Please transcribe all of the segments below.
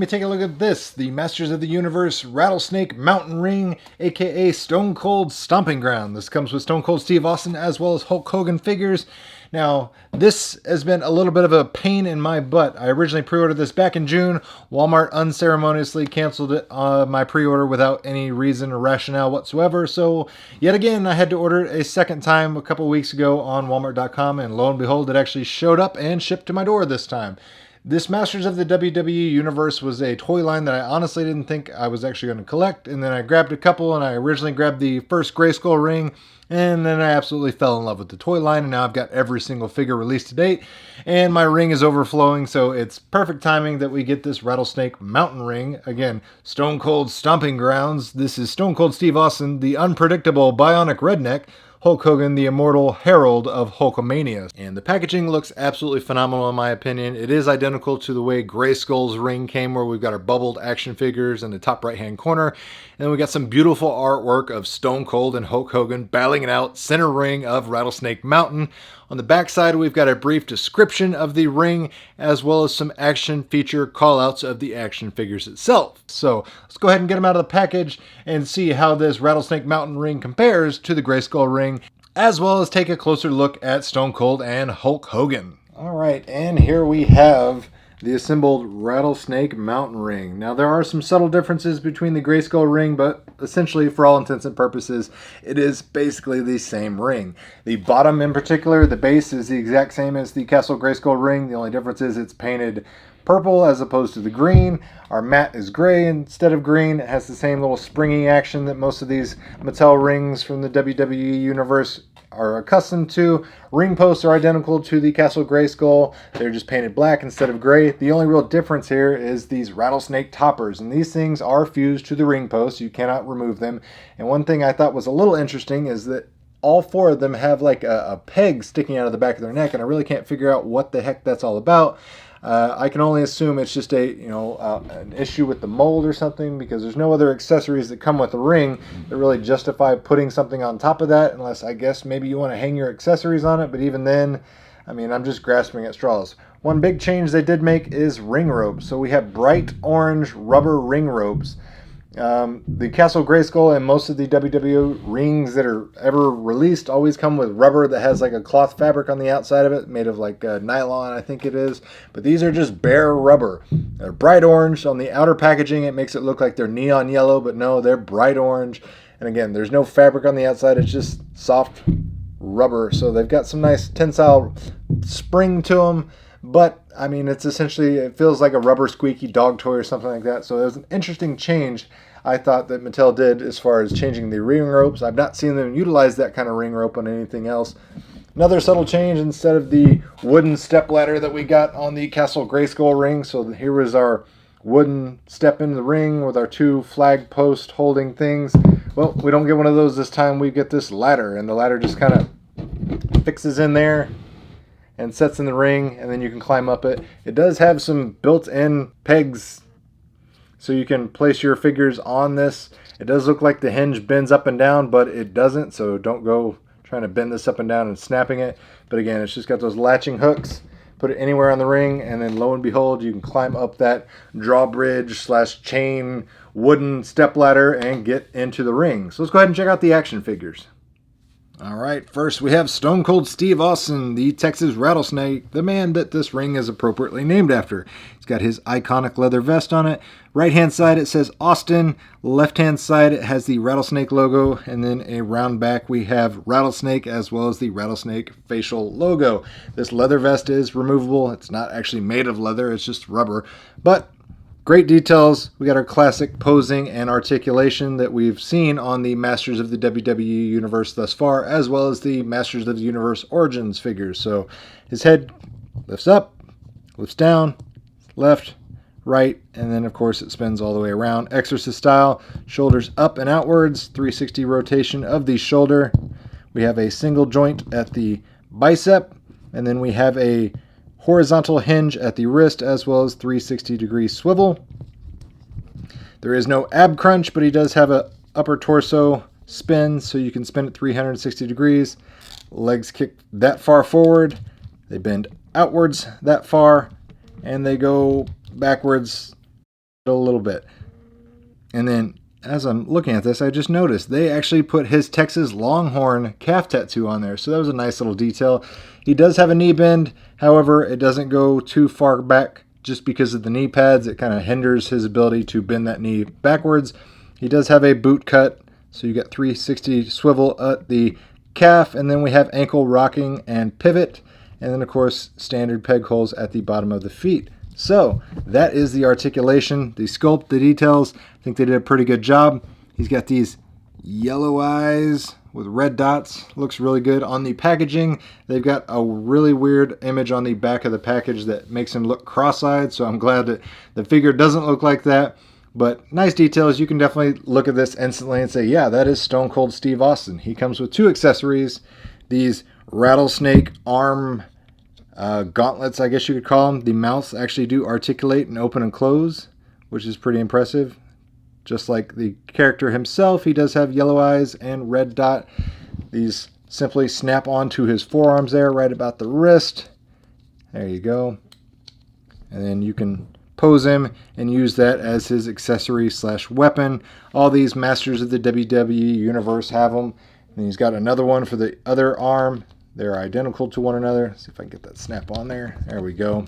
me take a look at this, the Masters of the Universe Rattlesnake Mountain Ring, aka Stone Cold Stomping Ground. This comes with Stone Cold Steve Austin as well as Hulk Hogan figures. Now, this has been a little bit of a pain in my butt. I originally pre-ordered this back in June. Walmart unceremoniously canceled it, my pre-order without any reason or rationale whatsoever. So, yet again, I had to order it a second time a couple weeks ago on Walmart.com, and lo and behold, it actually showed up and shipped to my door this time. This Masters of the WWE Universe was a toy line that I honestly didn't think I was actually going to collect, and then I grabbed a couple, and I originally grabbed the first Grayskull ring, and then I absolutely fell in love with the toy line, and now I've got every single figure released to date, and my ring is overflowing, so it's perfect timing that we get this Rattlesnake Mountain ring. Again, Stone Cold Stomping Grounds. This is Stone Cold Steve Austin, the unpredictable bionic redneck, Hulk Hogan, the immortal herald of Hulkamania. And the packaging looks absolutely phenomenal in my opinion. It is identical to the way Grayskull's ring came, where we've got our bubbled action figures in the top right hand corner. And then we got some beautiful artwork of Stone Cold and Hulk Hogan battling it out, center ring of Rattlesnake Mountain. On the back side, we've got a brief description of the ring, as well as some action feature callouts of the action figures itself. So let's go ahead and get them out of the package and see how this Rattlesnake Mountain ring compares to the Grayskull ring, as well as take a closer look at Stone Cold and Hulk Hogan. All right, and here we have the assembled Rattlesnake Mountain ring. Now, there are some subtle differences between the Grayskull ring, but essentially, for all intents and purposes, it is basically the same ring. The bottom in particular, the base, is the exact same as the Castle Grayskull ring. The only difference is it's painted purple as opposed to the green. Our mat is gray instead of green. It has the same little springy action that most of these Mattel rings from the WWE universe are accustomed to. Ring posts are identical to the Castle Grayskull. They're just painted black instead of gray. The only real difference here is these rattlesnake toppers, and these things are fused to the ring posts. You cannot remove them. And one thing I thought was a little interesting is that all four of them have like a peg sticking out of the back of their neck, and I really can't figure out what the heck that's all about. I can only assume it's just an issue with the mold or something, because there's no other accessories that come with the ring that really justify putting something on top of that, unless I guess maybe you want to hang your accessories on it. But even then, I mean, I'm just grasping at straws. One big change they did make is ring ropes. So we have bright orange rubber ring ropes. The Castle Grayskull and most of the WWE rings that are ever released always come with rubber that has like a cloth fabric on the outside of it, made of like nylon, I think it is. But these are just bare rubber. They're bright orange. On the outer packaging, it makes it look like they're neon yellow, but no, they're bright orange. And again, there's no fabric on the outside. It's just soft rubber. So they've got some nice tensile spring to them. But, I mean, it's essentially, it feels like a rubber squeaky dog toy or something like that. So it was an interesting change, I thought, that Mattel did as far as changing the ring ropes. I've not seen them utilize that kind of ring rope on anything else. Another subtle change, instead of the wooden step ladder that we got on the Castle Grayskull ring. So here was our wooden step in the ring with our two flag post holding things. Well, we don't get one of those this time. We get this ladder, and the ladder just kind of fixes in there and sets in the ring, and then you can climb up it. It does have some built-in pegs, so you can place your figures on this. It does look like the hinge bends up and down, but it doesn't, so don't go trying to bend this up and down and snapping it. But again, it's just got those latching hooks. Put it anywhere on the ring, and then lo and behold, you can climb up that drawbridge / chain wooden step ladder and get into the ring. So let's go ahead and check out the action figures. All right, first we have Stone Cold Steve Austin, the Texas Rattlesnake, the man that this ring is appropriately named after. He's got his iconic leather vest on it. Right-hand side, it says Austin. Left-hand side, it has the Rattlesnake logo. And then around back, we have Rattlesnake as well as the Rattlesnake facial logo. This leather vest is removable. It's not actually made of leather. It's just rubber. But great details. We got our classic posing and articulation that we've seen on the Masters of the WWE Universe thus far, as well as the Masters of the Universe Origins figures. So his head lifts up, lifts down, left, right, and then of course it spins all the way around. Exorcist style, shoulders up and outwards, 360 rotation of the shoulder. We have a single joint at the bicep, and then we have a horizontal hinge at the wrist, as well as 360-degree swivel. There is no ab crunch, but he does have a upper torso spin, so you can spin it 360 degrees. Legs kick that far forward, they bend outwards that far, and they go backwards a little bit. And then as I'm looking at this, I just noticed they actually put his Texas Longhorn calf tattoo on there. So that was a nice little detail. He does have a knee bend. However, it doesn't go too far back just because of the knee pads. It kind of hinders his ability to bend that knee backwards. He does have a boot cut. So you got 360 swivel at the calf. And then we have ankle rocking and pivot. And then, of course, standard peg holes at the bottom of the feet. So that is the articulation, the sculpt, the details. I think they did a pretty good job. He's got these yellow eyes with red dots. Looks really good. On the packaging, they've got a really weird image on the back of the package that makes him look cross-eyed. So I'm glad that the figure doesn't look like that. But nice details. You can definitely look at this instantly and say, yeah, that is Stone Cold Steve Austin. He comes with 2 accessories. These rattlesnake arm gauntlets, I guess you could call them. The mouths actually do articulate and open and close, which is pretty impressive. Just like the character himself, he does have yellow eyes and red dot. These simply snap onto his forearms there, right about the wrist. There you go. And then you can pose him and use that as his accessory / weapon. All these masters of the WWE Universe have them. And he's got another one for the other arm. They're identical to one another. Let's see if I can get that snap on there. There we go.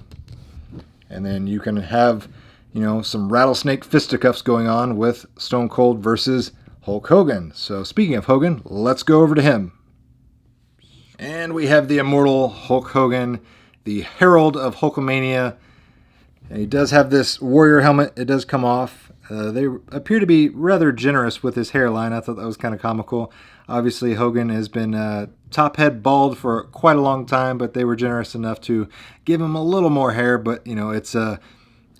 And then you can have, you know, some rattlesnake fisticuffs going on with Stone Cold versus Hulk Hogan. So speaking of Hogan, let's go over to him. And we have the immortal Hulk Hogan, the herald of Hulkamania. And he does have this warrior helmet. It does come off. They appear to be rather generous with his hairline. I thought that was kind of comical. Obviously, Hogan has been top head bald for quite a long time, but they were generous enough to give him a little more hair. But, you know, it's a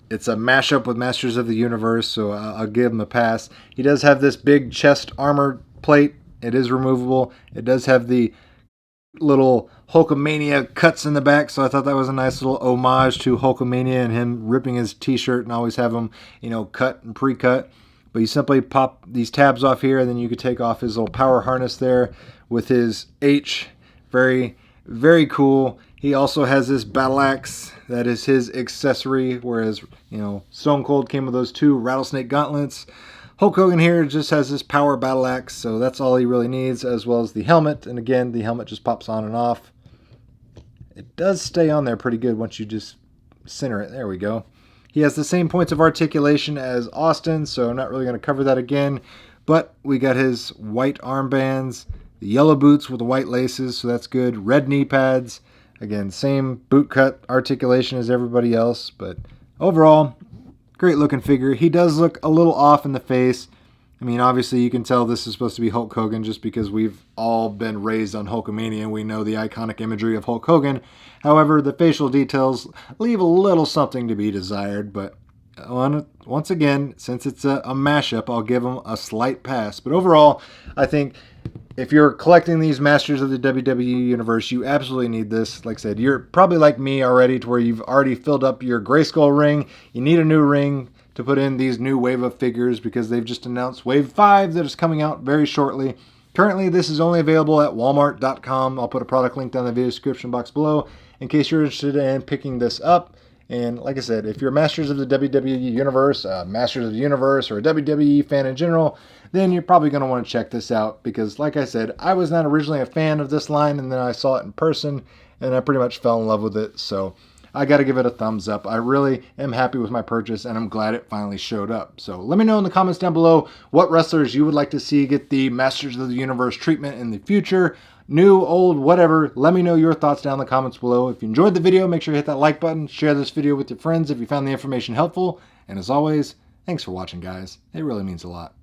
mashup with Masters of the Universe, so I'll give him a pass. He does have this big chest armor plate. It is removable. It does have the little Hulkamania cuts in the back, so I thought that was a nice little homage to Hulkamania and him ripping his t-shirt and always have him, you know, cut and pre-cut. But you simply pop these tabs off here, and then you could take off his little power harness there with his H. Very, very cool. He also has this battle axe. That is his accessory, whereas, you know, Stone Cold came with those 2 rattlesnake gauntlets. Hulk Hogan here just has this power battle axe, so that's all he really needs, as well as the helmet. And again, the helmet just pops on and off. It does stay on there pretty good once you just center it. There we go. He has the same points of articulation as Austin, so I'm not really going to cover that again. But we got his white armbands, the yellow boots with the white laces, so that's good. Red knee pads. Again, same boot cut articulation as everybody else, but overall, great looking figure. He does look a little off in the face. I mean, obviously you can tell this is supposed to be Hulk Hogan just because we've all been raised on Hulkamania and we know the iconic imagery of Hulk Hogan. However, the facial details leave a little something to be desired, but once again, since it's a mashup, I'll give him a slight pass. But overall, I think if you're collecting these Masters of the WWE Universe, you absolutely need this. Like I said, you're probably like me already to where you've already filled up your Grayskull ring. You need a new ring to put in these new wave of figures because they've just announced Wave 5 that is coming out very shortly. Currently, this is only available at walmart.com. I'll put a product link down in the video description box below in case you're interested in picking this up. And like I said, if you're Masters of the WWE Universe, Masters of the Universe, or a WWE fan in general, then you're probably going to want to check this out because, like I said, I was not originally a fan of this line, and then I saw it in person, and I pretty much fell in love with it. So I got to give it a thumbs up. I really am happy with my purchase, and I'm glad it finally showed up. So let me know in the comments down below what wrestlers you would like to see get the Masters of the Universe treatment in the future. New, old, whatever. Let me know your thoughts down in the comments below. If you enjoyed the video, make sure you hit that like button. Share this video with your friends if you found the information helpful. And as always, thanks for watching, guys. It really means a lot.